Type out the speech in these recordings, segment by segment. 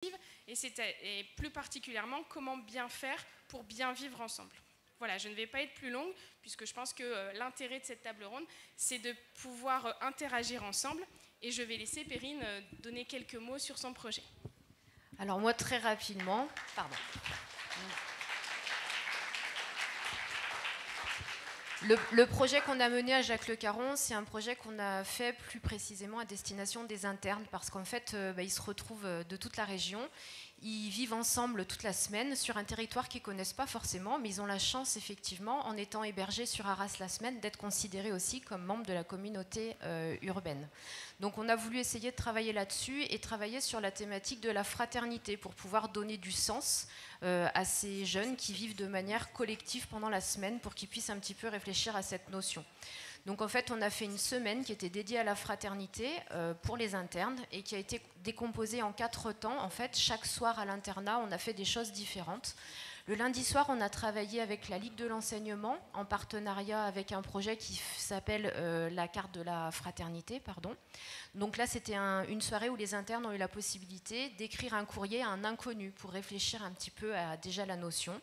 et plus particulièrement comment bien faire pour bien vivre ensemble. Voilà, je ne vais pas être plus longue puisque je pense que l'intérêt de cette table ronde, c'est de pouvoir interagir ensemble et je vais laisser Perrine donner quelques mots sur son projet. Alors moi, très rapidement, pardon. Le projet qu'on a mené à Jacques-le-Caron, c'est un projet qu'on a fait plus précisément à destination des internes parce qu'en fait, ils se retrouvent de toute la région. Ils vivent ensemble toute la semaine sur un territoire qu'ils ne connaissent pas forcément, mais ils ont la chance, effectivement, en étant hébergés sur Arras la semaine, d'être considérés aussi comme membres de la communauté urbaine. Donc on a voulu essayer de travailler là-dessus et travailler sur la thématique de la fraternité pour pouvoir donner du sens à ces jeunes qui vivent de manière collective pendant la semaine pour qu'ils puissent un petit peu réfléchir à cette notion. Donc en fait, on a fait une semaine qui était dédiée à la fraternité pour les internes et qui a été décomposée en 4 temps. En fait, chaque soir à l'internat, on a fait des choses différentes. Le lundi soir, on a travaillé avec la Ligue de l'enseignement en partenariat avec un projet qui s'appelle la carte de la fraternité. Donc là, c'était une soirée où les internes ont eu la possibilité d'écrire un courrier à un inconnu pour réfléchir un petit peu à déjà la notion.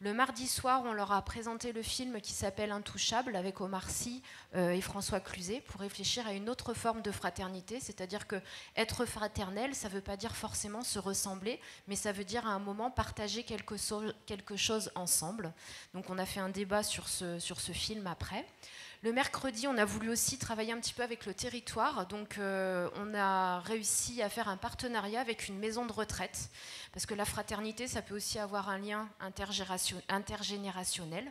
Le mardi soir, on leur a présenté le film qui s'appelle Intouchable avec Omar Sy et François Cluzet pour réfléchir à une autre forme de fraternité, c'est-à-dire que être fraternel, ça ne veut pas dire forcément se ressembler, mais ça veut dire à un moment partager quelque chose ensemble. Donc on a fait un débat sur ce film après. Le mercredi, on a voulu aussi travailler un petit peu avec le territoire. Donc, on a réussi à faire un partenariat avec une maison de retraite. Parce que la fraternité, ça peut aussi avoir un lien intergénérationnel.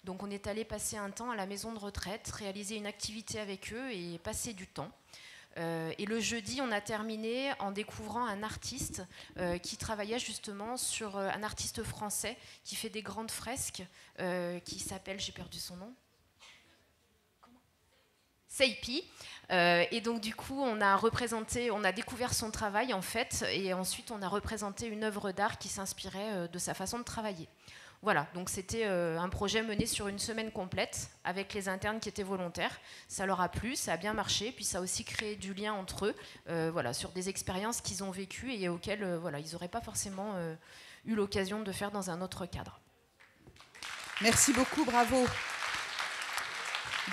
Donc, on est allé passer un temps à la maison de retraite, réaliser une activité avec eux et passer du temps. Et le jeudi, on a terminé en découvrant un artiste qui travaillait justement sur un artiste français qui fait des grandes fresques, qui s'appelle, j'ai perdu son nom, Seipi. Et donc du coup, on a découvert son travail en fait, et ensuite on a représenté une œuvre d'art qui s'inspirait de sa façon de travailler. Voilà, donc c'était un projet mené sur une semaine complète avec les internes qui étaient volontaires. Ça leur a plu, ça a bien marché, puis ça a aussi créé du lien entre eux, voilà, sur des expériences qu'ils ont vécues et auxquelles voilà, ils n'auraient pas forcément eu l'occasion de faire dans un autre cadre. Merci beaucoup, bravo.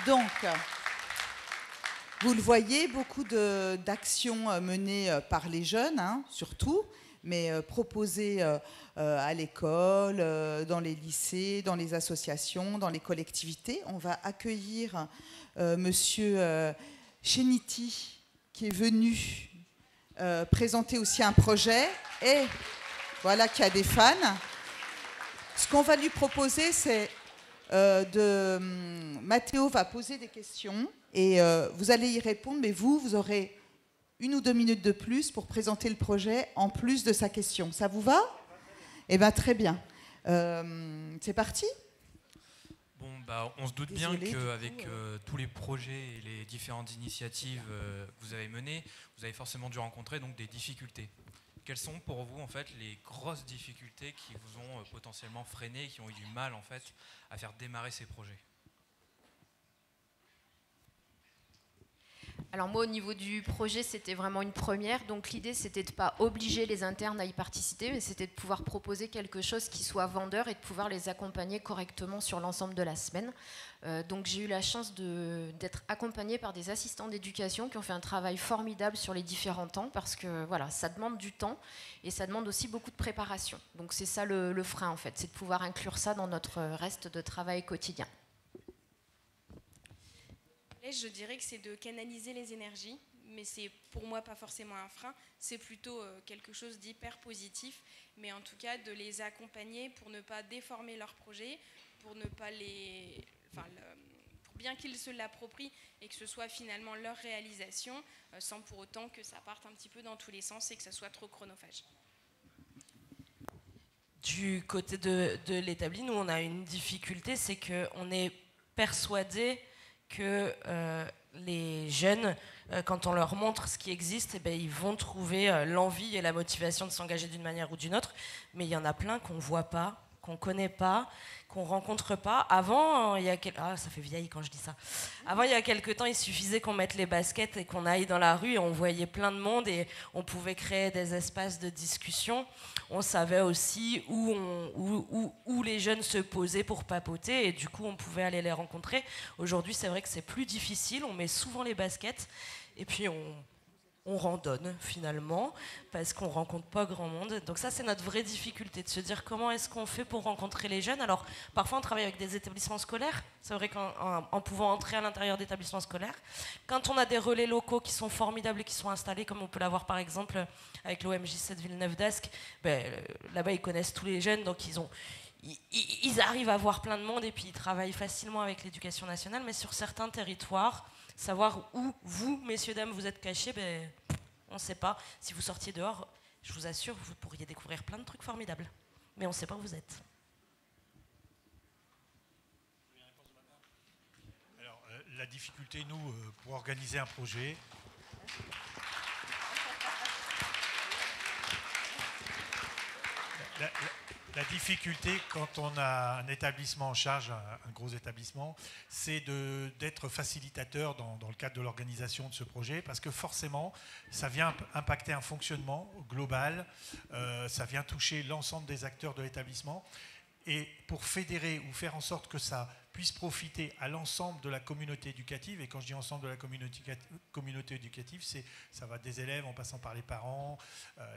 Donc, vous le voyez, beaucoup d'actions menées par les jeunes, surtout, mais proposées à l'école, dans les lycées, dans les associations, dans les collectivités. On va accueillir Monsieur Cheniti, qui est venu présenter aussi un projet, et voilà qu'il y a des fans. Ce qu'on va lui proposer, c'est Mathéo va poser des questions et vous allez y répondre, mais vous aurez 1 ou 2 minutes de plus pour présenter le projet en plus de sa question. Ça vous va? Eh bien, très bien. C'est parti? Bon, on se doute bien qu'avec tous les projets et les différentes initiatives que vous avez menées, vous avez forcément dû rencontrer donc, des difficultés. Quelles sont pour vous en fait les grosses difficultés qui vous ont potentiellement freiné et qui ont eu du mal en fait à faire démarrer ces projets? Alors moi, au niveau du projet, c'était vraiment une première. Donc l'idée, c'était de ne pas obliger les internes à y participer, mais c'était de pouvoir proposer quelque chose qui soit vendeur et de pouvoir les accompagner correctement sur l'ensemble de la semaine. Donc j'ai eu la chance d'être accompagnée par des assistants d'éducation qui ont fait un travail formidable sur les différents temps parce que voilà, ça demande du temps et ça demande aussi beaucoup de préparation. Donc c'est ça le frein en fait, c'est de pouvoir inclure ça dans notre reste de travail quotidien. Je dirais que c'est de canaliser les énergies, mais c'est pour moi pas forcément un frein, c'est plutôt quelque chose d'hyper positif, mais en tout cas de les accompagner pour ne pas déformer leur projet, pour ne pas pour bien qu'ils se l'approprient et que ce soit finalement leur réalisation, sans pour autant que ça parte un petit peu dans tous les sens et que ça soit trop chronophage. Du côté de l'établi, nous on a une difficulté, c'est qu'on est persuadé que les jeunes, quand on leur montre ce qui existe, ils vont trouver l'envie et la motivation de s'engager d'une manière ou d'une autre. Mais il y en a plein qu'on ne voit pas qu'on ne connaît pas, qu'on ne rencontre pas. Avant, ça fait vieille quand je dis ça. Avant, il y a quelques temps, il suffisait qu'on mette les baskets et qu'on aille dans la rue et on voyait plein de monde et on pouvait créer des espaces de discussion. On savait aussi où les jeunes se posaient pour papoter et du coup, on pouvait aller les rencontrer. Aujourd'hui, c'est vrai que c'est plus difficile. On met souvent les baskets et puis on randonne finalement parce qu'on rencontre pas grand monde. Donc ça, c'est notre vraie difficulté, de se dire comment est-ce qu'on fait pour rencontrer les jeunes. Alors parfois on travaille avec des établissements scolaires, c'est vrai qu'en pouvant entrer à l'intérieur d'établissements scolaires, quand on a des relais locaux qui sont formidables et qui sont installés, comme on peut l'avoir par exemple avec l'OMJ7 Villeneuve d'Ascq, là-bas ils connaissent tous les jeunes, donc ils arrivent à voir plein de monde et puis ils travaillent facilement avec l'éducation nationale. Mais sur certains territoires, savoir où vous, messieurs, dames, vous êtes cachés, on ne sait pas. Si vous sortiez dehors, je vous assure, vous pourriez découvrir plein de trucs formidables. Mais on ne sait pas où vous êtes. Alors, la difficulté, nous, pour organiser un projet... La difficulté, quand on a un établissement en charge, un gros établissement, c'est d'être facilitateur dans le cadre de l'organisation de ce projet, parce que forcément, ça vient impacter un fonctionnement global, ça vient toucher l'ensemble des acteurs de l'établissement. Et pour fédérer ou faire en sorte que ça puisse profiter à l'ensemble de la communauté éducative, et quand je dis ensemble de la communauté éducative, ça va des élèves en passant par les parents,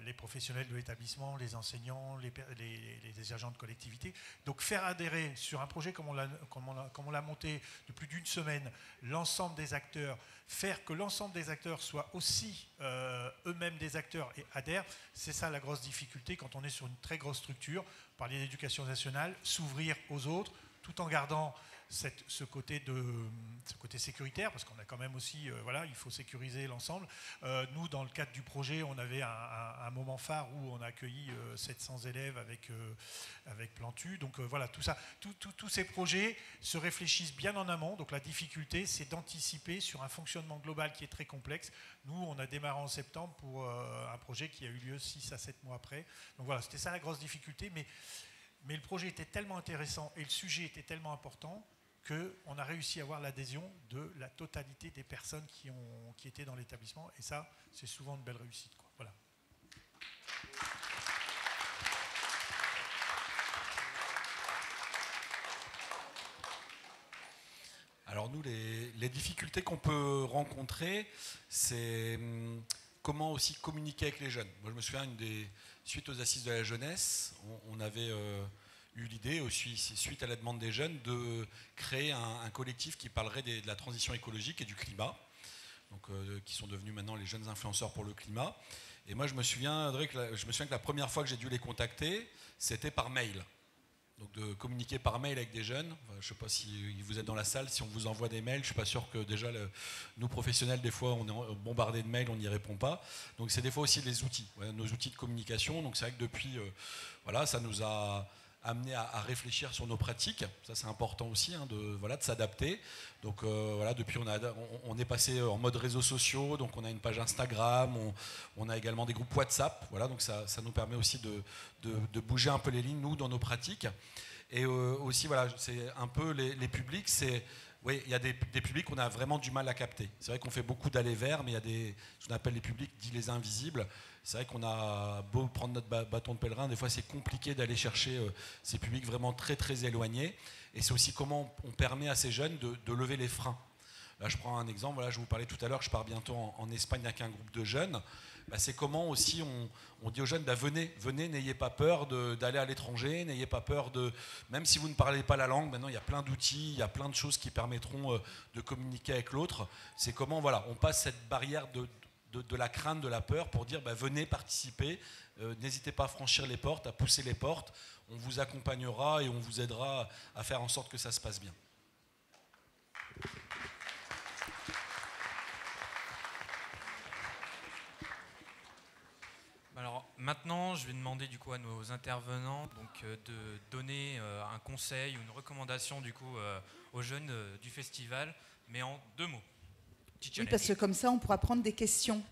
les professionnels de l'établissement, les enseignants, les agents de collectivité. Donc faire adhérer sur un projet comme on l'a monté de plus d'une semaine, l'ensemble des acteurs, faire que l'ensemble des acteurs soient aussi eux-mêmes des acteurs et adhèrent, c'est ça la grosse difficulté quand on est sur une très grosse structure. Parler d'éducation nationale, s'ouvrir aux autres, tout en gardant ce côté sécuritaire, parce qu'on a quand même aussi, il faut sécuriser l'ensemble. Nous, dans le cadre du projet, on avait un moment phare où on a accueilli 700 élèves avec Plantu. Donc voilà, tout ça, tous ces projets se réfléchissent bien en amont. Donc la difficulté, c'est d'anticiper sur un fonctionnement global qui est très complexe. Nous, on a démarré en septembre pour un projet qui a eu lieu 6 à 7 mois après. Donc voilà, c'était ça la grosse difficulté. Mais le projet était tellement intéressant et le sujet était tellement important qu'on a réussi à avoir l'adhésion de la totalité des personnes qui étaient dans l'établissement. Et ça, c'est souvent une belle réussite, quoi. Voilà. Alors nous, les difficultés qu'on peut rencontrer, c'est comment aussi communiquer avec les jeunes. Moi, je me souviens, suite aux Assises de la jeunesse, on avait eu l'idée, aussi suite à la demande des jeunes, de créer un collectif qui parlerait de la transition écologique et du climat, donc, qui sont devenus maintenant les jeunes influenceurs pour le climat. Et moi, je me souviens que la première fois que j'ai dû les contacter, c'était par mail. Donc de communiquer par mail avec des jeunes. Enfin, je ne sais pas si vous êtes dans la salle, si on vous envoie des mails, je ne suis pas sûr que déjà nous professionnels, des fois on est bombardés de mails, on n'y répond pas. Donc c'est des fois aussi les outils, nos outils de communication. Donc c'est vrai que depuis, ça nous a amené à réfléchir sur nos pratiques. Ça c'est important aussi, de s'adapter. Donc depuis on est passé en mode réseaux sociaux, donc on a une page Instagram, on a également des groupes WhatsApp. Donc ça nous permet aussi de bouger un peu les lignes, nous, dans nos pratiques. Et aussi, c'est un peu les publics, il y a des publics qu'on a vraiment du mal à capter. C'est vrai qu'on fait beaucoup d'aller vers, mais il y a ce qu'on appelle les publics dits les invisibles. C'est vrai qu'on a beau prendre notre bâton de pèlerin, des fois c'est compliqué d'aller chercher ces publics vraiment très très éloignés. Et c'est aussi comment on permet à ces jeunes de lever les freins. Là, je prends un exemple. Je vous parlais tout à l'heure, je pars bientôt en Espagne avec un groupe de jeunes. C'est comment aussi on dit aux jeunes, venez, n'ayez pas peur d'aller à l'étranger, n'ayez pas peur même si vous ne parlez pas la langue, maintenant il y a plein d'outils, il y a plein de choses qui permettront de communiquer avec l'autre. C'est comment on passe cette barrière de la crainte, de la peur, pour dire venez participer, n'hésitez pas à franchir les portes, à pousser les portes, on vous accompagnera et on vous aidera à faire en sorte que ça se passe bien. Alors maintenant, je vais demander du coup à nos intervenants de donner un conseil ou une recommandation du coup aux jeunes du festival, mais en 2 mots. Oui, parce que comme ça, on pourra prendre des questions.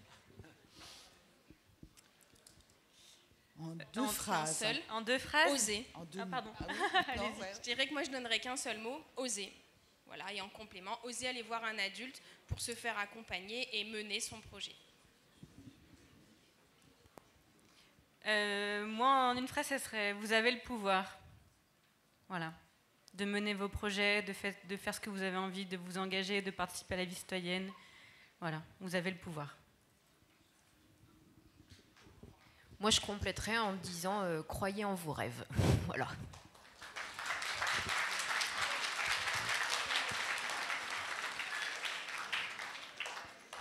En deux phrases. En deux phrases. Oser. Ah, pardon. Ah oui. Non, ouais. Je dirais que moi, je donnerais qu'un seul mot, oser. Voilà, et en complément, oser aller voir un adulte pour se faire accompagner et mener son projet. Moi, en une phrase, ça serait « Vous avez le pouvoir ». Voilà. De mener vos projets, de faire ce que vous avez envie, de vous engager, de participer à la vie citoyenne. Voilà, vous avez le pouvoir. Moi, je compléterais en disant croyez en vos rêves. Voilà.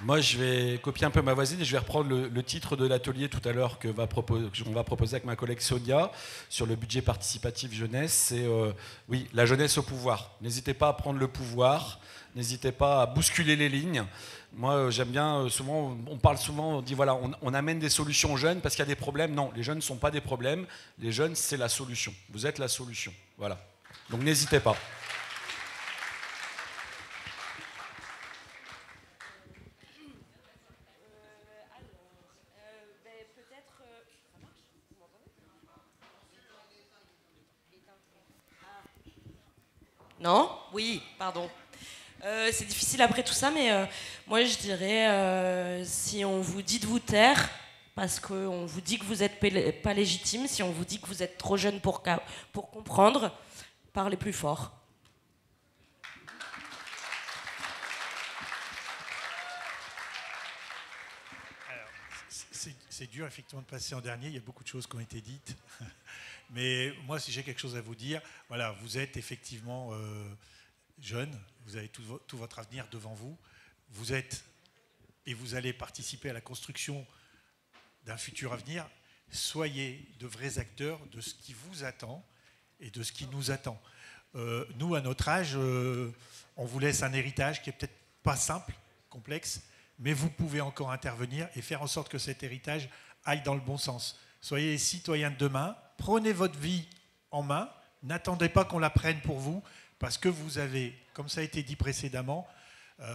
Moi, je vais copier un peu ma voisine et je vais reprendre le titre de l'atelier tout à l'heure qu'on va proposer avec ma collègue Sonia sur le budget participatif jeunesse. C'est oui, la jeunesse au pouvoir. N'hésitez pas à prendre le pouvoir, n'hésitez pas à bousculer les lignes. Moi, j'aime bien, souvent, on parle souvent, on dit voilà, on amène des solutions aux jeunes parce qu'il y a des problèmes. Non, les jeunes ne sont pas des problèmes. Les jeunes, c'est la solution. Vous êtes la solution. Voilà. Donc n'hésitez pas. Non? Oui, pardon. C'est difficile après tout ça, mais moi je dirais, si on vous dit de vous taire, parce qu'on vous dit que vous n'êtes pas légitime, si on vous dit que vous êtes trop jeune pour comprendre, parlez plus fort. C'est dur effectivement de passer en dernier, il y a beaucoup de choses qui ont été dites. Mais moi, si j'ai quelque chose à vous dire, voilà, vous êtes effectivement jeune, vous avez tout votre avenir devant vous. Vous êtes et vous allez participer à la construction d'un futur avenir. Soyez de vrais acteurs de ce qui vous attend et de ce qui nous attend. Nous, à notre âge, on vous laisse un héritage qui est peut-être pas simple, complexe, mais vous pouvez encore intervenir et faire en sorte que cet héritage aille dans le bon sens. Soyez les citoyens de demain, prenez votre vie en main, n'attendez pas qu'on la prenne pour vous, parce que vous avez, comme ça a été dit précédemment,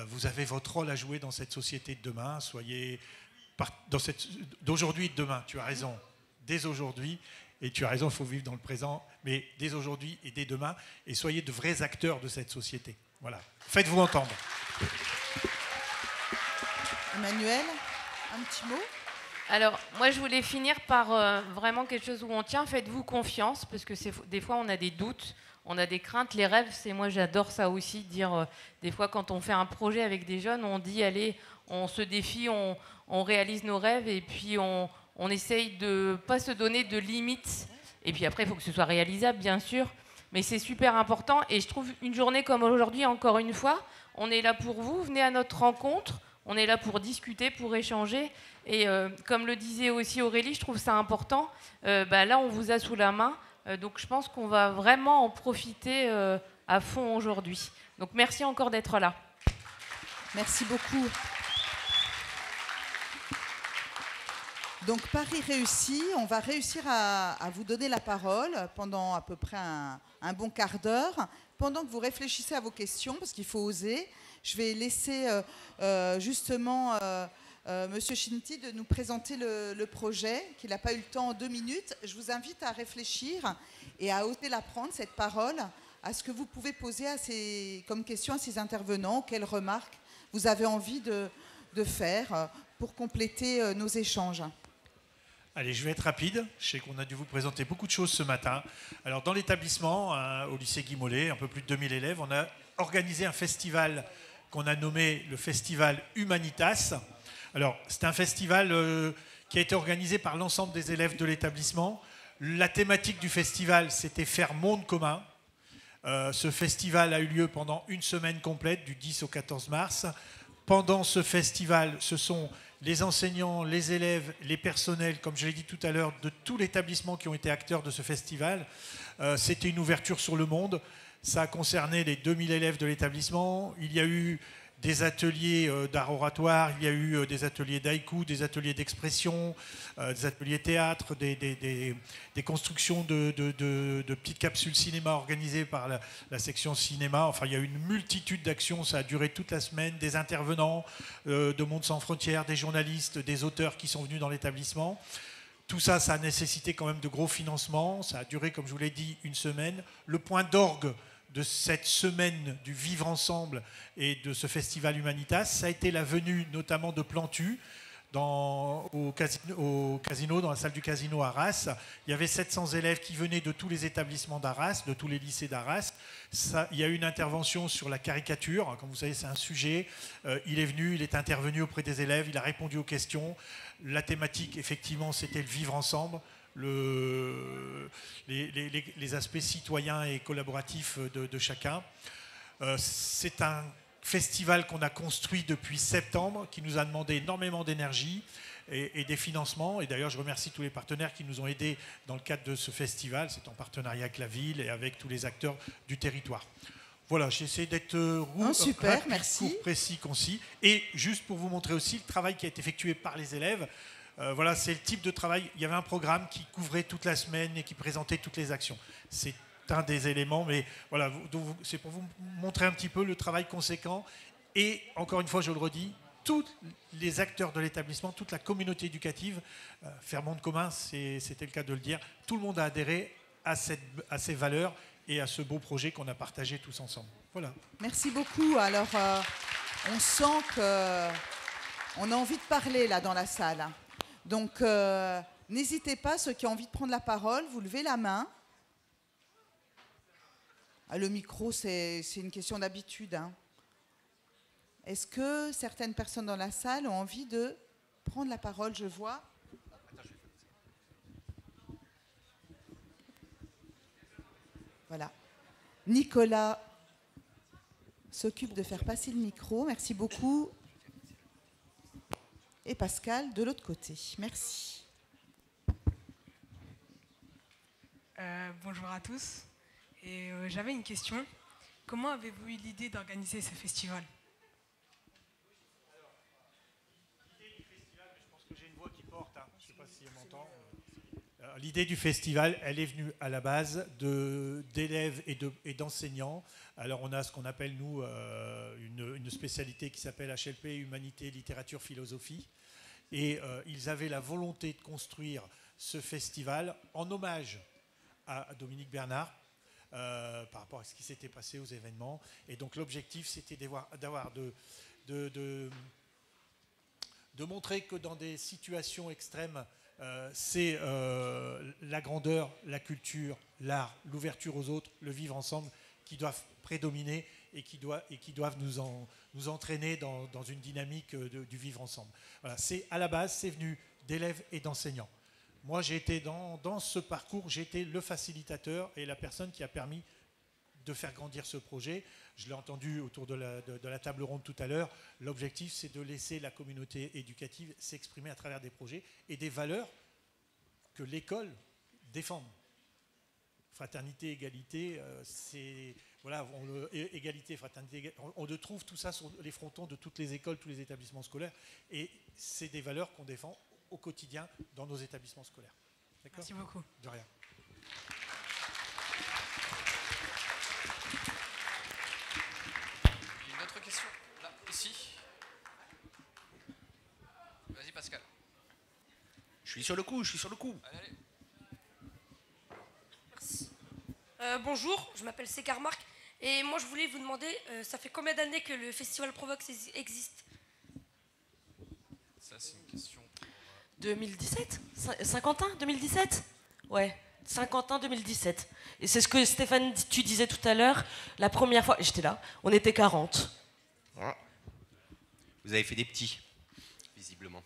vous avez votre rôle à jouer dans cette société de demain. Soyez d'aujourd'hui et de demain, tu as raison, dès aujourd'hui, et tu as raison, il faut vivre dans le présent, mais dès aujourd'hui et dès demain, et soyez de vrais acteurs de cette société. Voilà, faites-vous entendre. Emmanuel, un petit mot? Alors, moi, je voulais finir par vraiment quelque chose où on tient. Faites-vous confiance, parce que des fois, on a des doutes, on a des craintes. Les rêves, moi, j'adore ça aussi, dire des fois, quand on fait un projet avec des jeunes, on dit, allez, on se défie, on réalise nos rêves, et puis on essaye de ne pas se donner de limites. Et puis après, il faut que ce soit réalisable, bien sûr. Mais c'est super important. Et je trouve une journée comme aujourd'hui, encore une fois, on est là pour vous. Venez à notre rencontre. On est là pour discuter, pour échanger. Et comme le disait aussi Aurélie, je trouve ça important. Là, on vous a sous la main. Donc, je pense qu'on va vraiment en profiter à fond aujourd'hui. Donc, merci encore d'être là. Merci beaucoup. Donc, Paris réussi. On va réussir à vous donner la parole pendant à peu près un bon quart d'heure. Pendant que vous réfléchissez à vos questions, parce qu'il faut oser, je vais laisser justement Monsieur Shinti de nous présenter le projet, qu'il n'a pas eu le temps en 2 minutes. Je vous invite à réfléchir et à oser la prendre, cette parole, à ce que vous pouvez poser comme question à ces intervenants, quelles remarques vous avez envie de faire pour compléter nos échanges. Allez, je vais être rapide. Je sais qu'on a dû vous présenter beaucoup de choses ce matin. Alors, dans l'établissement, au lycée Guy Mollet, un peu plus de 2000 élèves, on a organisé un festival qu'on a nommé le Festival Humanitas. Alors, c'est un festival qui a été organisé par l'ensemble des élèves de l'établissement. La thématique du festival, c'était faire monde commun. Ce festival a eu lieu pendant une semaine complète, du 10 au 14 mars. Pendant ce festival, ce sont les enseignants, les élèves, les personnels, comme je l'ai dit tout à l'heure, de tout l'établissement qui ont été acteurs de ce festival. C'était une ouverture sur le monde. Ça a concerné les 2000 élèves de l'établissement. Il y a eu des ateliers d'art oratoire, il y a eu des ateliers d'haïku, des ateliers d'expression, des ateliers théâtre, des constructions de petites capsules cinéma organisées par la section cinéma. Enfin, il y a eu une multitude d'actions, ça a duré toute la semaine, des intervenants de Monde Sans Frontières, des journalistes, des auteurs qui sont venus dans l'établissement. Tout ça, ça a nécessité quand même de gros financements. Ça a duré, comme je vous l'ai dit, une semaine. Le point d'orgue de cette semaine du vivre ensemble et de ce festival Humanitas, ça a été la venue notamment de Plantu au casino, dans la salle du casino à Arras. Il y avait 700 élèves qui venaient de tous les établissements d'Arras, de tous les lycées d'Arras. Il y a eu une intervention sur la caricature. Comme vous savez, c'est un sujet. Il est venu, il est intervenu auprès des élèves, il a répondu aux questions. La thématique, effectivement, c'était le vivre ensemble, les aspects citoyens et collaboratifs de chacun. C'est un festival qu'on a construit depuis septembre, qui nous a demandé énormément d'énergie et des financements. Et d'ailleurs, je remercie tous les partenaires qui nous ont aidés dans le cadre de ce festival. C'est en partenariat avec la ville et avec tous les acteurs du territoire. Voilà, j'ai essayé d'être super, rapide, merci. court, précis, concis. Et juste pour vous montrer aussi le travail qui a été effectué par les élèves. Voilà, c'est le type de travail. Il y avait un programme qui couvrait toute la semaine et qui présentait toutes les actions. C'est un des éléments, mais voilà, c'est pour vous montrer un petit peu le travail conséquent. Et encore une fois, je le redis, tous les acteurs de l'établissement, toute la communauté éducative, faire monde commun, c'était le cas de le dire, tout le monde a adhéré à ces valeurs et à ce beau projet qu'on a partagé tous ensemble. Voilà. Merci beaucoup. Alors, on sent qu'on a envie de parler là dans la salle. Donc, n'hésitez pas, ceux qui ont envie de prendre la parole, vous levez la main. Ah, le micro, c'est une question d'habitude. Hein. Est-ce que certaines personnes dans la salle ont envie de prendre la parole? Je vois. Voilà. Nicolas s'occupe de faire passer le micro. Merci beaucoup. Et Pascal, de l'autre côté. Merci. Bonjour à tous. Et j'avais une question. Comment avez-vous eu l'idée d'organiser ce festival? L'idée du festival, je pense que j'ai une voix qui porte, hein. Je ne sais pas si on m'entend. L'idée du festival, elle est venue à la base d'élèves et d'enseignants. Alors on a ce qu'on appelle, nous, une spécialité qui s'appelle HLP, Humanité, Littérature, Philosophie. Et ils avaient la volonté de construire ce festival en hommage à Dominique Bernard, par rapport à ce qui s'était passé aux événements. Et donc l'objectif, c'était de montrer que dans des situations extrêmes, c'est la grandeur, la culture, l'art, l'ouverture aux autres, le vivre ensemble qui doivent prédominer et qui doivent nous entraîner dans une dynamique du vivre ensemble. Voilà, à la base, c'est venu d'élèves et d'enseignants. Moi, j'ai été dans ce parcours, j'ai été le facilitateur et la personne qui a permis de faire grandir ce projet. Je l'ai entendu autour de la table ronde tout à l'heure. L'objectif, c'est de laisser la communauté éducative s'exprimer à travers des projets et des valeurs que l'école défend. Fraternité, égalité, voilà, égalité, fraternité, on trouve tout ça sur les frontons de toutes les écoles, tous les établissements scolaires, et c'est des valeurs qu'on défend au quotidien dans nos établissements scolaires. Merci beaucoup. De rien. Une autre question, là, ici. Vas-y Pascal. Je suis sur le coup. Allez, allez. Merci. Bonjour, je m'appelle Sekar Marc et moi je voulais vous demander, ça fait combien d'années que le festival Provox existe? Ça c'est une question pour... 2017 Saint-Quentin 2017 Ouais, Saint-Quentin 2017. Et c'est ce que Stéphane, tu disais tout à l'heure, la première fois, j'étais là, on était 40. Vous avez fait des petits, visiblement.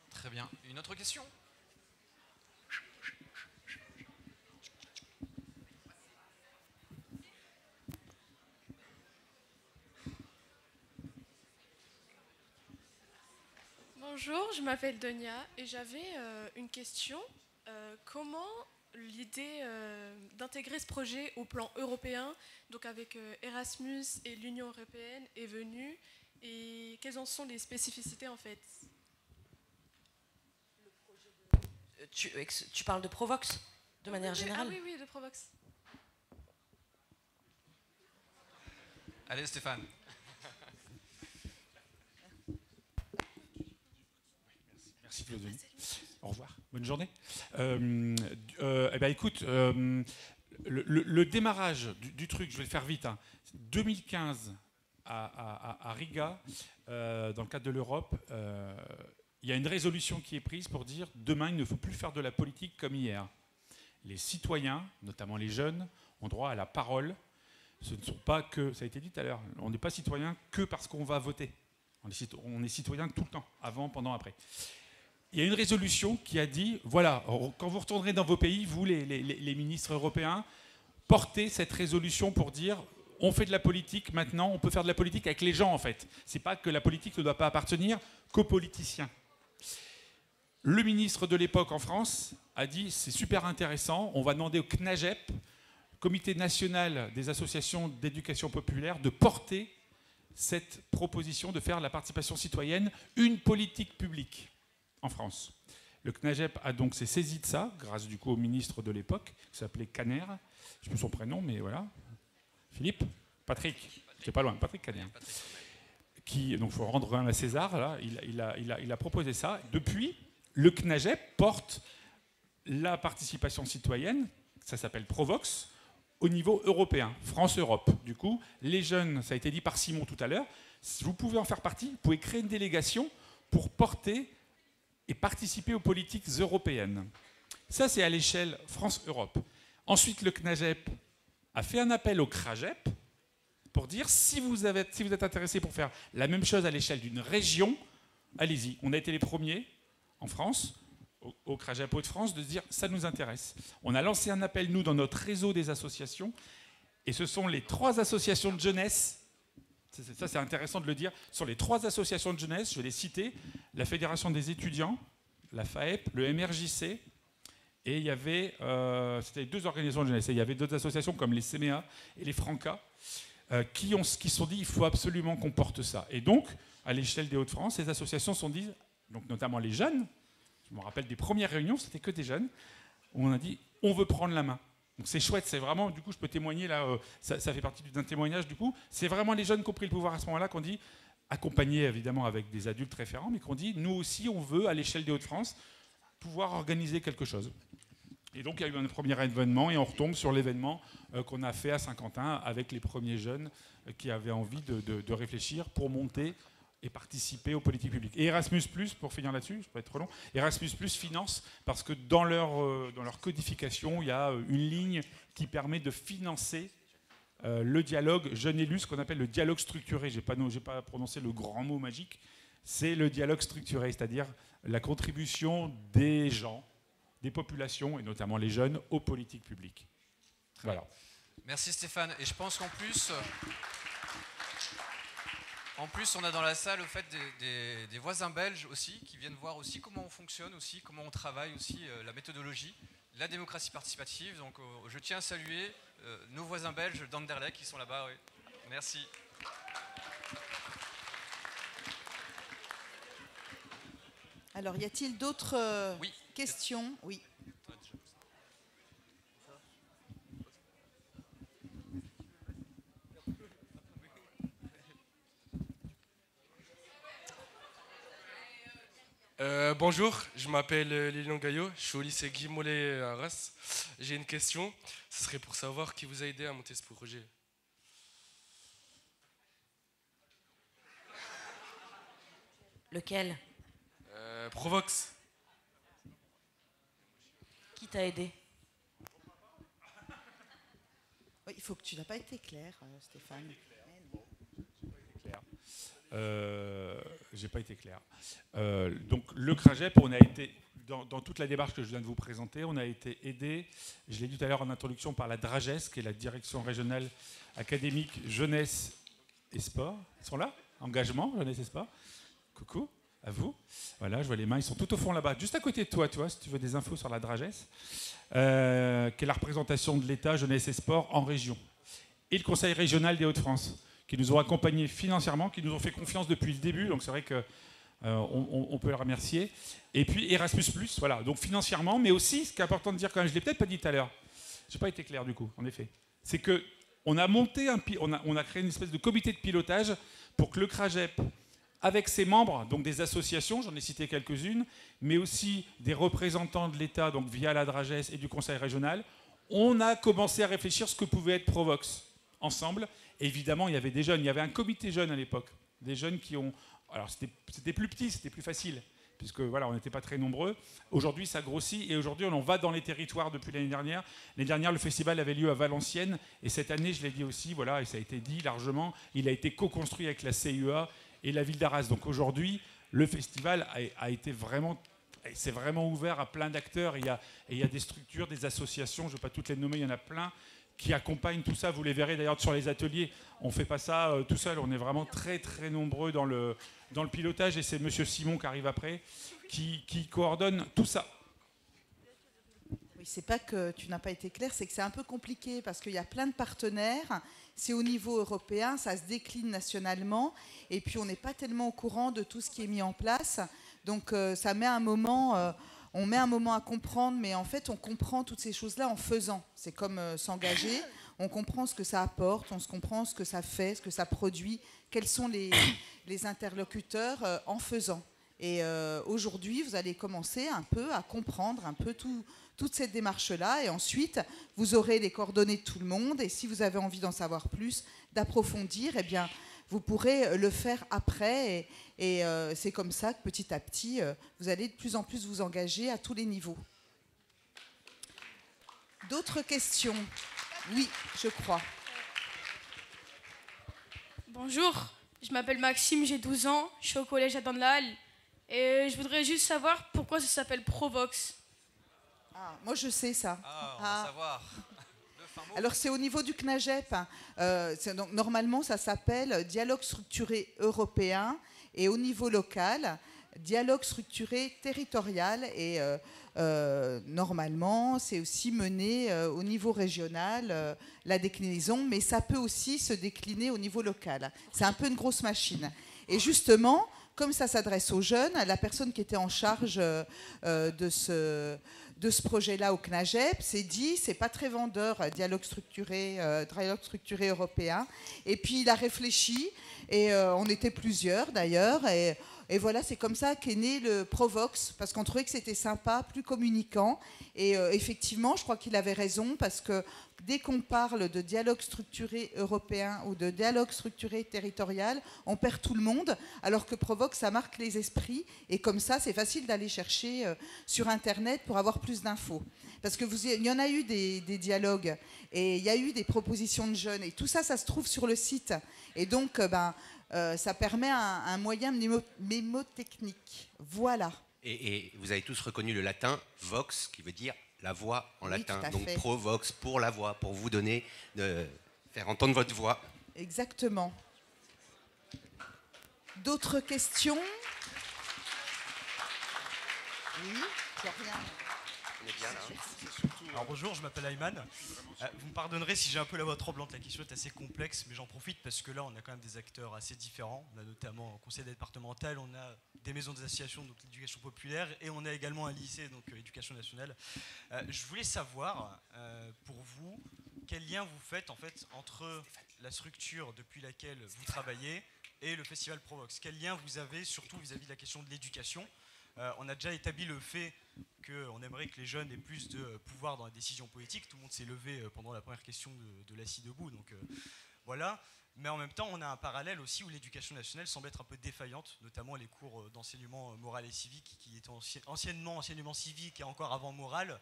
Très bien. Une autre question? Bonjour, je m'appelle Donia et j'avais une question. Comment l'idée d'intégrer ce projet au plan européen, donc avec Erasmus et l'Union européenne, est venue et quelles en sont les spécificités en fait? Tu parles de Provox de manière générale? Ah oui, de Provox. Allez Stéphane. Merci Claudie. Au revoir, bonne journée. Écoute, le démarrage du truc, je vais le faire vite, 2015 à Riga, dans le cadre de l'Europe, il y a une résolution qui est prise pour dire demain, il ne faut plus faire de la politique comme hier. Les citoyens, notamment les jeunes, ont droit à la parole. Ce ne sont pas que, ça a été dit tout à l'heure, on n'est pas citoyen que parce qu'on va voter. On est citoyen tout le temps, avant, pendant, après. Il y a une résolution qui a dit, voilà, quand vous retournerez dans vos pays, vous, les ministres européens, portez cette résolution pour dire, on fait de la politique maintenant, on peut faire de la politique avec les gens en fait. C'est pas que la politique ne doit pas appartenir qu'aux politiciens. Le ministre de l'époque en France a dit, c'est super intéressant, on va demander au CNAGEP, Comité national des associations d'éducation populaire, de porter cette proposition de faire la participation citoyenne une politique publique en France. Le CNAGEP a donc s'est saisi de ça, grâce du coup au ministre de l'époque, qui s'appelait Caner, je ne sais plus son prénom, mais voilà. Philippe, Patrick, c'est pas loin, Patrick Caner. Qui, donc il faut rendre un à César, là, il a proposé ça. Depuis, le CNAGEP porte la participation citoyenne, ça s'appelle Provox, au niveau européen, France-Europe. Du coup, les jeunes, ça a été dit par Simon tout à l'heure, vous pouvez en faire partie, vous pouvez créer une délégation pour porter et participer aux politiques européennes. Ça, c'est à l'échelle France-Europe. Ensuite, le CNAGEP a fait un appel au CRAGEP pour dire si vous êtes intéressé pour faire la même chose à l'échelle d'une région, allez-y. On a été les premiers en France, au CRAGEP Hauts-de-France, de se dire ça nous intéresse. On a lancé un appel, nous, dans notre réseau des associations, et ce sont les 3 associations de jeunesse. Ça, c'est intéressant de le dire. Sur les 3 associations de jeunesse, je vais les citer, la Fédération des étudiants, la FAEP, le MRJC, et il y avait, c'était 2 organisations de jeunesse, et il y avait d'autres associations comme les CMEA et les Franca, qui se sont dit il faut absolument qu'on porte ça. Et donc, à l'échelle des Hauts-de-France, ces associations se sont dit, donc notamment les jeunes, je me rappelle des premières réunions, c'était que des jeunes, où on a dit on veut prendre la main. Donc c'est chouette, c'est vraiment, du coup je peux témoigner là, ça fait partie d'un témoignage du coup, c'est vraiment les jeunes qui ont pris le pouvoir à ce moment-là, qu'on dit, accompagnés évidemment avec des adultes référents, mais qu'on dit nous aussi on veut à l'échelle des Hauts-de-France pouvoir organiser quelque chose. Et donc il y a eu un premier événement et on retombe sur l'événement qu'on a fait à Saint-Quentin avec les premiers jeunes qui avaient envie de réfléchir pour monter et participer aux politiques publiques. Et Erasmus+, pour finir là-dessus, je ne vais pas être trop long, Erasmus+, finance, parce que dans leur codification, il y a une ligne qui permet de financer le dialogue jeune élu, ce qu'on appelle le dialogue structuré. Je n'ai pas prononcé le grand mot magique, c'est le dialogue structuré, c'est-à-dire la contribution des gens, des populations, et notamment les jeunes, aux politiques publiques. Voilà. Merci Stéphane. Et je pense qu'en plus... En plus, on a dans la salle au fait des voisins belges aussi qui viennent voir aussi comment on fonctionne aussi, comment on travaille aussi, la méthodologie, la démocratie participative. Donc, je tiens à saluer nos voisins belges d'Anderlecht qui sont là-bas. Oui. Merci. Alors, y a-t-il d'autres questions? Oui. Bonjour, je m'appelle Lilian Gaillot, je suis au lycée Guy Mollet à Arras. J'ai une question, ce serait pour savoir qui vous a aidé à monter ce projet. Lequel? Provox. Qui t'a aidé? Oui, il faut que tu n'as pas été clair, Stéphane. J'ai pas été clair. Donc le CRAGEP, on a été dans toute la démarche que je viens de vous présenter, on a été aidé, je l'ai dit tout à l'heure en introduction, par la DRAGES, qui est la Direction régionale académique jeunesse et sport. Ils sont là? Engagement, jeunesse et sport. Coucou, à vous. Voilà, je vois les mains, ils sont tout au fond là-bas, juste à côté de toi, tu vois, si tu veux des infos sur la DRAGES, qui est la représentation de l'État jeunesse et sport en région. Et le Conseil régional des Hauts-de-France, qui nous ont accompagnés financièrement, qui nous ont fait confiance depuis le début, donc c'est vrai que on peut les remercier. Et puis Erasmus+, voilà, donc financièrement, mais aussi, ce qui est important de dire quand même, je ne l'ai peut-être pas dit tout à l'heure, je n'ai pas été clair du coup, en effet, c'est qu'on a monté, on a créé une espèce de comité de pilotage pour que le CRAGEP avec ses membres, donc des associations, j'en ai cité quelques-unes, mais aussi des représentants de l'État, donc via la Drages et du Conseil régional, on a commencé à réfléchir ce que pouvait être Provox ensemble. Et évidemment, il y avait des jeunes, il y avait un comité jeune à l'époque, des jeunes qui ont... Alors c'était plus petit, c'était plus facile, puisque voilà, on n'était pas très nombreux. Aujourd'hui, ça grossit, et aujourd'hui, on va dans les territoires depuis l'année dernière. L'année dernière, le festival avait lieu à Valenciennes, et cette année, je l'ai dit aussi, voilà, et ça a été dit largement, il a été co-construit avec la CUA et la ville d'Arras. Donc aujourd'hui, le festival a été vraiment... C'est vraiment ouvert à plein d'acteurs. Il y a des structures, des associations, je ne vais pas toutes les nommer, il y en a plein, qui accompagnent tout ça. Vous les verrez d'ailleurs sur les ateliers. On ne fait pas ça tout seul, on est vraiment très très nombreux dans le pilotage, et c'est M. Simon qui arrive après, qui coordonne tout ça. Oui, c'est pas que tu n'as pas été clair, c'est que c'est un peu compliqué parce qu'il y a plein de partenaires. C'est au niveau européen, ça se décline nationalement, et puis on n'est pas tellement au courant de tout ce qui est mis en place. Donc ça met un moment, on met un moment à comprendre, mais en fait on comprend toutes ces choses-là en faisant. C'est comme s'engager, on comprend ce que ça apporte, on se comprend ce que ça fait, ce que ça produit, quels sont les interlocuteurs en faisant. Et aujourd'hui, vous allez commencer un peu à comprendre un peu toute cette démarche-là, et ensuite vous aurez les coordonnées de tout le monde, et si vous avez envie d'en savoir plus, d'approfondir, eh bien vous pourrez le faire après, et c'est comme ça que petit à petit, vous allez de plus en plus vous engager à tous les niveaux. D'autres questions? Oui, je crois. Bonjour, je m'appelle Maxime, j'ai 12 ans, je suis au collège à Danlal, et je voudrais juste savoir pourquoi ça s'appelle Provox. Ah, moi je sais ça. Ah, on va savoir. Alors c'est au niveau du CNAGEP. Donc, normalement, ça s'appelle Dialogue structuré européen, et au niveau local, Dialogue structuré territorial. Et normalement, c'est aussi mené au niveau régional, la déclinaison, mais ça peut aussi se décliner au niveau local. C'est un peu une grosse machine. Et justement, comme ça s'adresse aux jeunes, la personne qui était en charge de ce projet-là au CNAGEP s'est dit, c'est pas très vendeur, dialogue structuré européen. Et puis il a réfléchi, et on était plusieurs d'ailleurs, et voilà, c'est comme ça qu'est né le Provox, parce qu'on trouvait que c'était sympa, plus communicant. Et effectivement, je crois qu'il avait raison, parce que dès qu'on parle de dialogue structuré européen ou de dialogue structuré territorial, on perd tout le monde, alors que Provox, ça marque les esprits, et comme ça, c'est facile d'aller chercher sur Internet pour avoir plus d'infos. Parce que il y en a eu des dialogues, et il y a eu des propositions de jeunes, et tout ça, ça se trouve sur le site. Et donc, ça permet un moyen mémotechnique. Voilà. Et vous avez tous reconnu le latin vox, qui veut dire la voix en latin. Donc fait. Provox, pour la voix, pour vous donner, faire entendre votre voix. Exactement. D'autres questions? Oui, Florian. On est bien là. Alors bonjour, je m'appelle Ayman. Vous me pardonnerez si j'ai un peu la voix tremblante, la question est assez complexe, mais j'en profite parce que là on a quand même des acteurs assez différents. On a notamment un conseil départemental, on a des maisons d'association, donc l'éducation populaire, et on a également un lycée, donc l'éducation nationale. Je voulais savoir, pour vous, quel lien vous faites en fait entre la structure depuis laquelle vous travaillez et le festival Provox. Quel lien vous avez, surtout vis-à-vis de la question de l'éducation? On a déjà établi le fait qu'on aimerait que les jeunes aient plus de pouvoir dans la décision politique. Tout le monde s'est levé pendant la première question de l'assis debout, donc voilà. Mais en même temps, on a un parallèle aussi où l'éducation nationale semble être un peu défaillante, notamment les cours d'enseignement moral et civique, qui étaient anciennement enseignement civique et encore avant moral.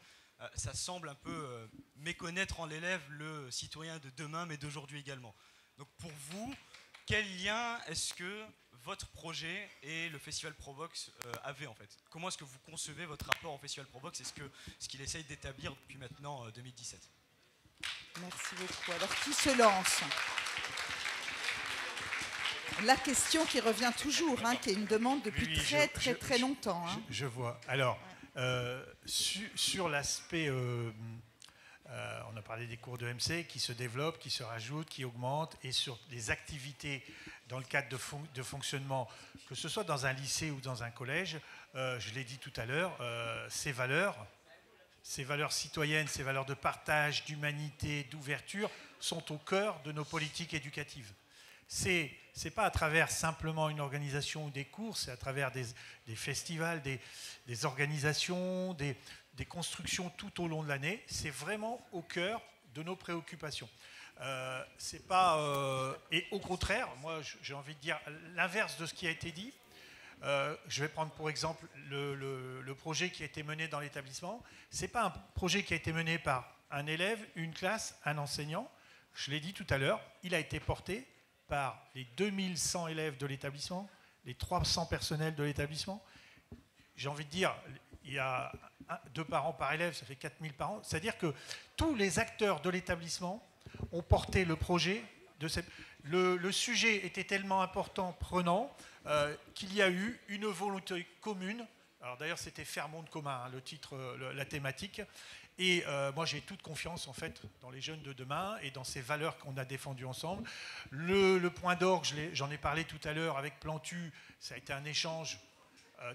Ça semble un peu méconnaître en l'élève le citoyen de demain, mais d'aujourd'hui également. Donc pour vous, quel lien est-ce que votre projet et le Festival Provox avaient en fait? Comment est-ce que vous concevez votre rapport au Festival Provox? Est-ce qu'il essaye d'établir depuis maintenant 2017? Merci beaucoup. Alors qui se lance? La question qui revient toujours, qui est une demande depuis très longtemps. Je vois. Alors, sur l'aspect, on a parlé des cours de MC qui se développent, qui se rajoutent, qui augmentent, et sur les activités dans le cadre de fonctionnement, que ce soit dans un lycée ou dans un collège, je l'ai dit tout à l'heure, ces valeurs citoyennes, ces valeurs de partage, d'humanité, d'ouverture, sont au cœur de nos politiques éducatives. c'est pas à travers simplement une organisation ou des cours, c'est à travers des festivals, des organisations, des constructions tout au long de l'année. C'est vraiment au cœur de nos préoccupations. C'est pas, et au contraire, moi j'ai envie de dire l'inverse de ce qui a été dit. Je vais prendre pour exemple le projet qui a été mené dans l'établissement. Ce n'est pas un projet qui a été mené par un élève, une classe, un enseignant. Je l'ai dit tout à l'heure, il a été porté par les 2100 élèves de l'établissement, les 300 personnels de l'établissement. J'ai envie de dire, il y a 2 parents par élève, ça fait 4000 par an. C'est-à-dire que tous les acteurs de l'établissement ont porté le projet. Le sujet était tellement important, prenant, qu'il y a eu une volonté commune. Alors d'ailleurs, c'était faire monde commun, hein, le titre, la thématique. Et moi, j'ai toute confiance en fait dans les jeunes de demain et dans ces valeurs qu'on a défendues ensemble. Le point d'orgue, j'en ai parlé tout à l'heure avec Plantu, ça a été un échange.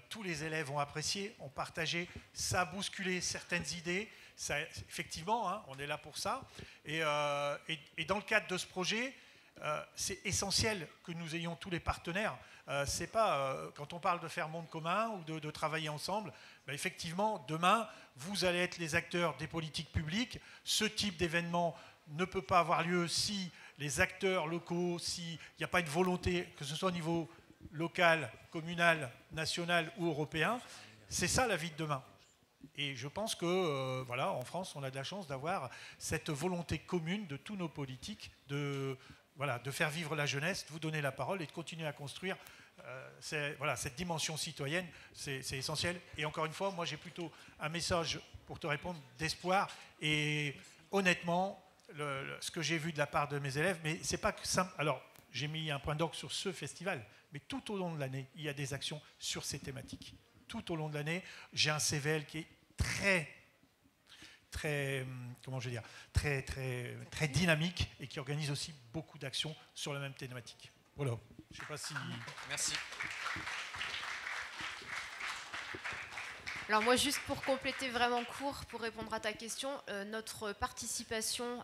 Tous les élèves ont apprécié, ont partagé, ça a bousculé certaines idées. Ça, effectivement, hein, on est là pour ça. Et dans le cadre de ce projet, c'est essentiel que nous ayons tous les partenaires. C'est pas quand on parle de faire monde commun ou de travailler ensemble. Ben effectivement, demain, vous allez être les acteurs des politiques publiques. Ce type d'événement ne peut pas avoir lieu si les acteurs locaux, s'il n'y a pas une volonté, que ce soit au niveau local, communal, national ou européen. C'est ça la vie de demain. Et je pense que, voilà, en France, on a de la chance d'avoir cette volonté commune de tous nos politiques de faire vivre la jeunesse, de vous donner la parole et de continuer à construire cette dimension citoyenne, c'est essentiel. Et encore une fois, moi j'ai plutôt un message pour te répondre d'espoir. Et honnêtement, ce que j'ai vu de la part de mes élèves, mais c'est pas que simple. Alors, j'ai mis un point d'orgue sur ce festival, mais tout au long de l'année, il y a des actions sur ces thématiques. Tout au long de l'année, j'ai un CVL qui est très dynamique et qui organise aussi beaucoup d'actions sur la même thématique. Voilà. Je sais pas si... Merci. Alors moi, juste pour compléter vraiment court, pour répondre à ta question, notre participation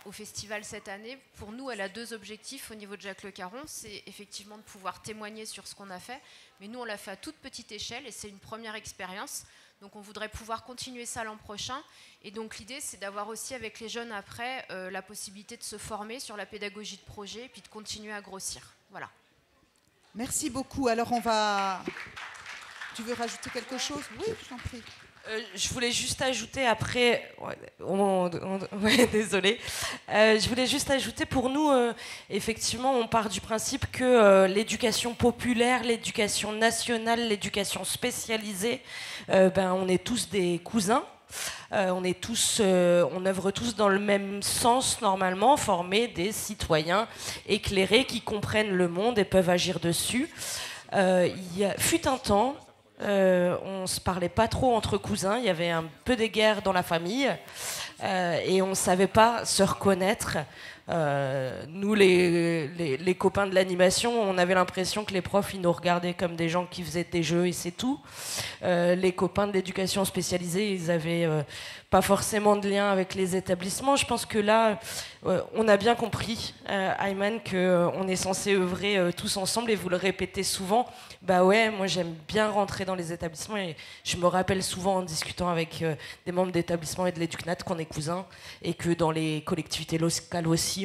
au festival cette année, pour nous, elle a 2 objectifs au niveau de Jacques Le Caron. C'est effectivement de pouvoir témoigner sur ce qu'on a fait, mais nous, on l'a fait à toute petite échelle et c'est une première expérience. Donc on voudrait pouvoir continuer ça l'an prochain. Et donc l'idée, c'est d'avoir aussi avec les jeunes après la possibilité de se former sur la pédagogie de projet et puis de continuer à grossir. Voilà. Merci beaucoup. Alors on va... Tu veux rajouter quelque chose? Oui, je t'en prie. Je voulais juste ajouter après... désolé. Je voulais juste ajouter, pour nous, effectivement, on part du principe que l'éducation populaire, l'éducation nationale, l'éducation spécialisée, on est tous des cousins. On œuvre tous dans le même sens normalement, former des citoyens éclairés qui comprennent le monde et peuvent agir dessus. Fut un temps... on ne se parlait pas trop entre cousins, il y avait un peu des guerres dans la famille et on ne savait pas se reconnaître. Nous, les copains de l'animation, on avait l'impression que les profs, ils nous regardaient comme des gens qui faisaient des jeux et c'est tout. Les copains de l'éducation spécialisée, ils n'avaient pas forcément de lien avec les établissements. Je pense que là, on a bien compris, Ayman, qu'on est censé œuvrer tous ensemble et vous le répétez souvent. Bah ouais, moi j'aime bien rentrer dans les établissements et je me rappelle souvent en discutant avec des membres d'établissements et de l'Éducnat qu'on est cousins et que dans les collectivités locales aussi,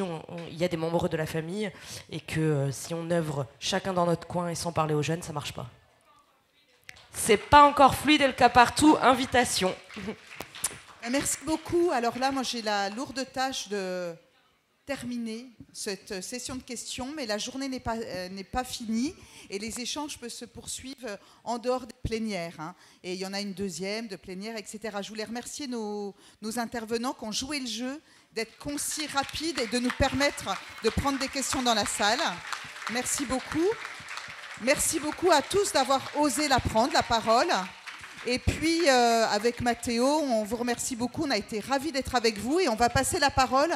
il y a des membres de la famille et que si on œuvre chacun dans notre coin et sans parler aux jeunes, ça marche pas. C'est pas encore fluide et le cas partout, invitation. Merci beaucoup. Alors là, moi j'ai la lourde tâche de terminer cette session de questions, mais la journée n'est pas finie et les échanges peuvent se poursuivre en dehors des plénières. Hein. Et il y en a une deuxième de plénière, etc. Je voulais remercier nos intervenants qui ont joué le jeu, d'être concis, rapides et de nous permettre de prendre des questions dans la salle. Merci beaucoup. Merci beaucoup à tous d'avoir osé la prendre, la parole. Et puis, avec Mathéo, on vous remercie beaucoup. On a été ravis d'être avec vous et on va passer la parole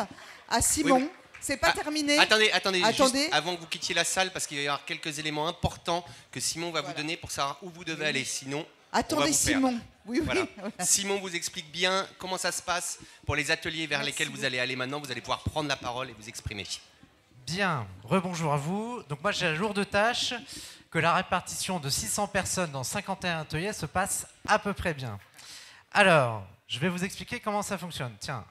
à Simon. Oui, c'est pas terminé. Attendez. Juste avant que vous quittiez la salle, parce qu'il va y avoir quelques éléments importants que Simon va vous donner pour savoir où vous devez aller. Sinon, attendez, on va vous Simon. Perdre. Oui. Voilà. Simon vous explique bien comment ça se passe pour les ateliers vers lesquels vous allez aller maintenant. Vous allez pouvoir prendre la parole et vous exprimer. Bien, rebonjour à vous. Donc moi j'ai la lourde tâche que la répartition de 600 personnes dans 51 ateliers se passe à peu près bien. Alors, je vais vous expliquer comment ça fonctionne. Tiens,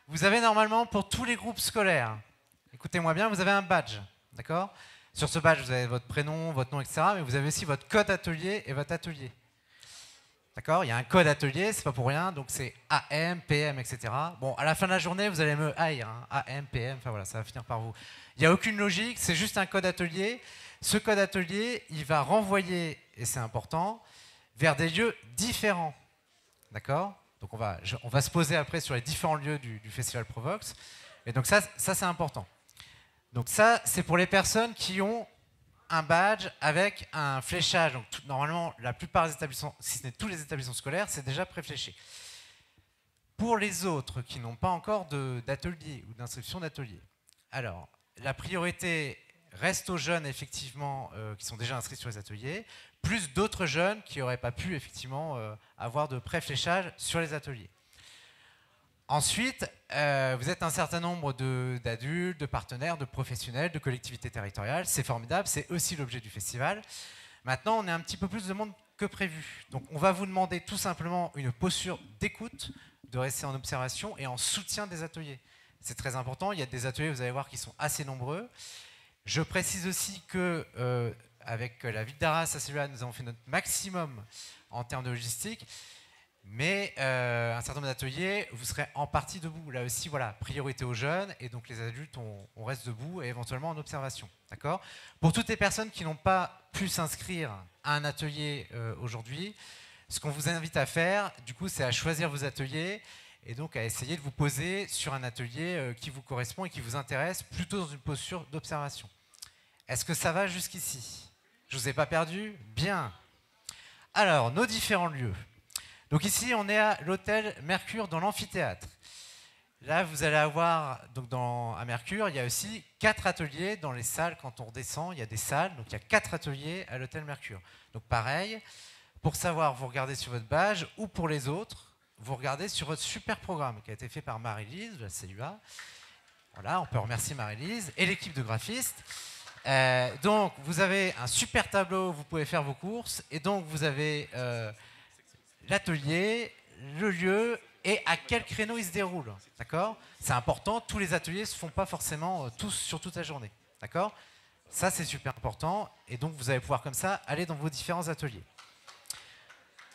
vous avez normalement pour tous les groupes scolaires, écoutez-moi bien, vous avez un badge, d'accord? Sur ce badge, vous avez votre prénom, votre nom, etc. Mais vous avez aussi votre code atelier et votre atelier. D'accord? Il y a un code atelier, c'est pas pour rien, donc c'est AM, PM, etc. Bon, à la fin de la journée, vous allez me haïr, hein, AM, PM, enfin voilà, ça va finir par vous. Il n'y a aucune logique, c'est juste un code atelier. Ce code atelier, il va renvoyer, et c'est important, vers des lieux différents. D'accord? Donc on va se poser après sur les différents lieux du Festival Provox. Et donc ça c'est important. Donc ça, c'est pour les personnes qui ont un badge avec un fléchage. Donc normalement, la plupart des établissements, si ce n'est tous les établissements scolaires, c'est déjà préfléché. Pour les autres qui n'ont pas encore d'atelier ou d'inscription d'atelier, alors la priorité reste aux jeunes effectivement qui sont déjà inscrits sur les ateliers, plus d'autres jeunes qui n'auraient pas pu effectivement avoir de préfléchage sur les ateliers. Ensuite, vous êtes un certain nombre d'adultes, de partenaires, de professionnels, de collectivités territoriales. C'est formidable, c'est aussi l'objet du festival. Maintenant, on est un petit peu plus de monde que prévu. Donc, on va vous demander tout simplement une posture d'écoute, de rester en observation et en soutien des ateliers. C'est très important. Il y a des ateliers, vous allez voir, qui sont assez nombreux. Je précise aussi que, avec la ville d'Arras, à celui-là, nous avons fait notre maximum en termes de logistique. Mais un certain nombre d'ateliers, vous serez en partie debout. Là aussi, voilà, priorité aux jeunes, et donc les adultes, on reste debout et éventuellement en observation. D'accord ? Pour toutes les personnes qui n'ont pas pu s'inscrire à un atelier aujourd'hui, ce qu'on vous invite à faire, du coup, c'est à choisir vos ateliers et donc à essayer de vous poser sur un atelier qui vous correspond et qui vous intéresse, plutôt dans une posture d'observation. Est-ce que ça va jusqu'ici? Je ne vous ai pas perdu? Bien. Alors, nos différents lieux. Donc ici, on est à l'hôtel Mercure dans l'amphithéâtre. Là, vous allez avoir, donc à Mercure, il y a aussi 4 ateliers dans les salles. Quand on redescend, il y a des salles. Donc il y a 4 ateliers à l'hôtel Mercure. Donc pareil, pour savoir, vous regardez sur votre badge, ou pour les autres, vous regardez sur votre super programme qui a été fait par Marie-Lise de la CUA. Voilà, on peut remercier Marie-Lise et l'équipe de graphistes. Donc vous avez un super tableau, vous pouvez faire vos courses. Et donc vous avez l'atelier, le lieu et à quel créneau il se déroule. D'accord ? C'est important, tous les ateliers ne se font pas forcément tous sur toute la journée. D'accord ? Ça, c'est super important. Et donc, vous allez pouvoir comme ça aller dans vos différents ateliers.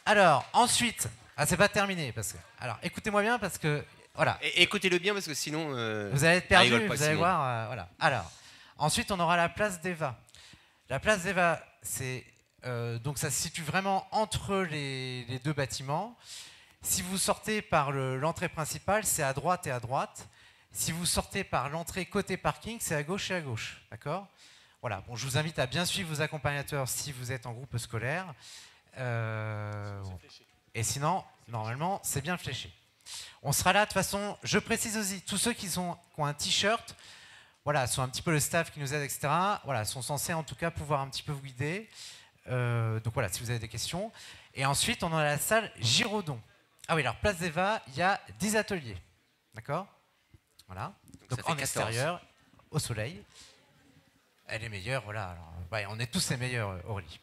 Alors, ensuite, c'est pas terminé. Alors, écoutez-moi bien parce que... Voilà. Écoutez-le bien parce que sinon... vous allez être perdu, vous allez voir. Voilà. Alors, ensuite, on aura la place d'Eva. La place d'Eva, c'est... donc ça se situe vraiment entre les deux bâtiments. Si vous sortez par l'entrée principale, c'est à droite et à droite. Si vous sortez par l'entrée côté parking, c'est à gauche et à gauche. D'accord ? Voilà. Bon, je vous invite à bien suivre vos accompagnateurs si vous êtes en groupe scolaire. Bon. Et sinon, normalement, c'est bien fléché. On sera là, de toute façon, je précise aussi, tous ceux qui ont un t-shirt, voilà, sont un petit peu le staff qui nous aide, etc., voilà, sont censés en tout cas pouvoir un petit peu vous guider. Donc voilà, si vous avez des questions. Et ensuite, on a la salle Giraudon. Ah oui, alors place d'Eva, il y a 10 ateliers. D'accord ? Voilà. Donc en extérieur, au soleil. Elle est meilleure, voilà. Alors, ouais, on est tous les meilleurs, Aurélie.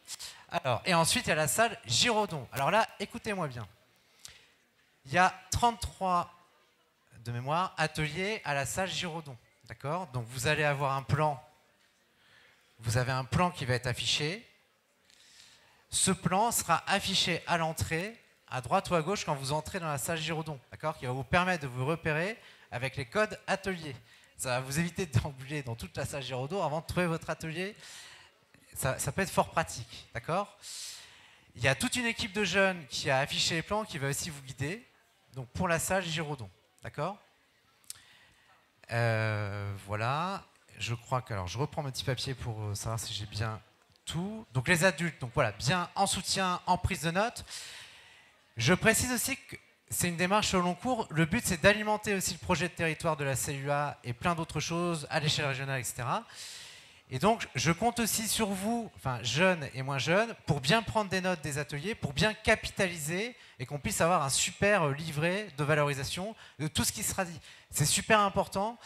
Alors, et ensuite, il y a la salle Giraudon. Alors là, écoutez-moi bien. Il y a 33, de mémoire, ateliers à la salle Giraudon. D'accord ? Donc vous allez avoir un plan. Vous avez un plan qui va être affiché. Ce plan sera affiché à l'entrée, à droite ou à gauche, quand vous entrez dans la salle Giraudon, d'accord, qui va vous permettre de vous repérer avec les codes ateliers. Ça va vous éviter de déambuler dans toute la salle Giraudon avant de trouver votre atelier. Ça peut être fort pratique, d'accord ? Il y a toute une équipe de jeunes qui a affiché les plans, qui va aussi vous guider, donc pour la salle Giraudon, d'accord ? Voilà, je crois que... Alors, je reprends mon petit papier pour savoir si j'ai bien... tout. Donc les adultes, donc voilà, bien en soutien, en prise de notes. Je précise aussi que c'est une démarche au long cours. Le but, c'est d'alimenter aussi le projet de territoire de la CUA et plein d'autres choses à l'échelle régionale, etc. Et donc, je compte aussi sur vous, enfin jeunes et moins jeunes, pour bien prendre des notes des ateliers, pour bien capitaliser et qu'on puisse avoir un super livret de valorisation de tout ce qui sera dit. C'est super important.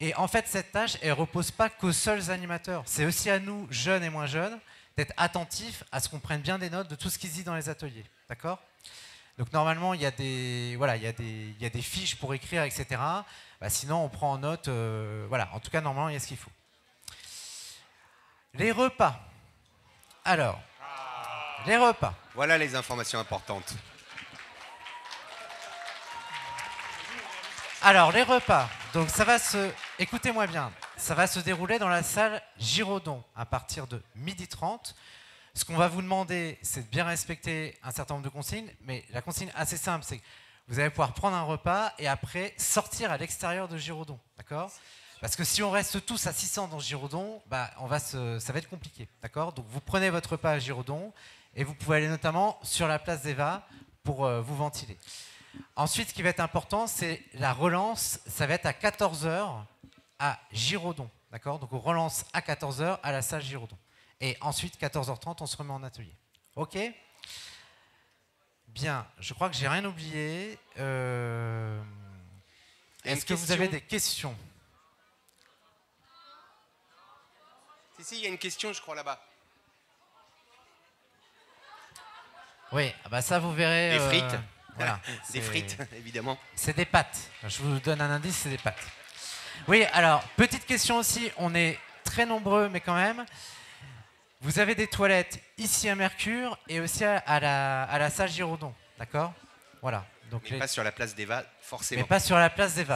Et en fait, cette tâche, elle ne repose pas qu'aux seuls animateurs. C'est aussi à nous, jeunes et moins jeunes, d'être attentifs à ce qu'on prenne bien des notes de tout ce qui se dit dans les ateliers. D'accord ? Donc normalement, il y a des fiches pour écrire, etc. Bah, sinon, on prend en note. Voilà. En tout cas, normalement, il y a ce qu'il faut. Les repas. Alors, les repas. Voilà les informations importantes. Alors, les repas. Donc, écoutez-moi bien, ça va se dérouler dans la salle Giraudon à partir de 12h30. Ce qu'on va vous demander, c'est de bien respecter un certain nombre de consignes, mais la consigne assez simple, c'est que vous allez pouvoir prendre un repas et après sortir à l'extérieur de Giraudon, d'accord ? Parce que si on reste tous à 600 dans Giraudon, bah, ça va être compliqué, d'accord ? Donc vous prenez votre repas à Giraudon et vous pouvez aller notamment sur la place d'Eva pour vous ventiler. Ensuite, ce qui va être important, c'est la relance, ça va être à 14h à Giraudon, d'accord ? Donc on relance à 14h à la salle Giraudon. Et ensuite, 14h30, on se remet en atelier. OK ? Bien, je crois que j'ai rien oublié. Est-ce que vous avez des questions ? Si, il y a une question, je crois, là-bas. Oui, bah ça, vous verrez. Des frites. Voilà, des frites, évidemment. C'est des pâtes. Je vous donne un indice, c'est des pâtes. Oui, alors, petite question aussi. On est très nombreux, mais quand même. Vous avez des toilettes ici à Mercure et aussi à la salle Giraudon, d'accord ? Voilà. Donc mais pas sur la place d'Eva, forcément. Mais pas sur la place d'Eva.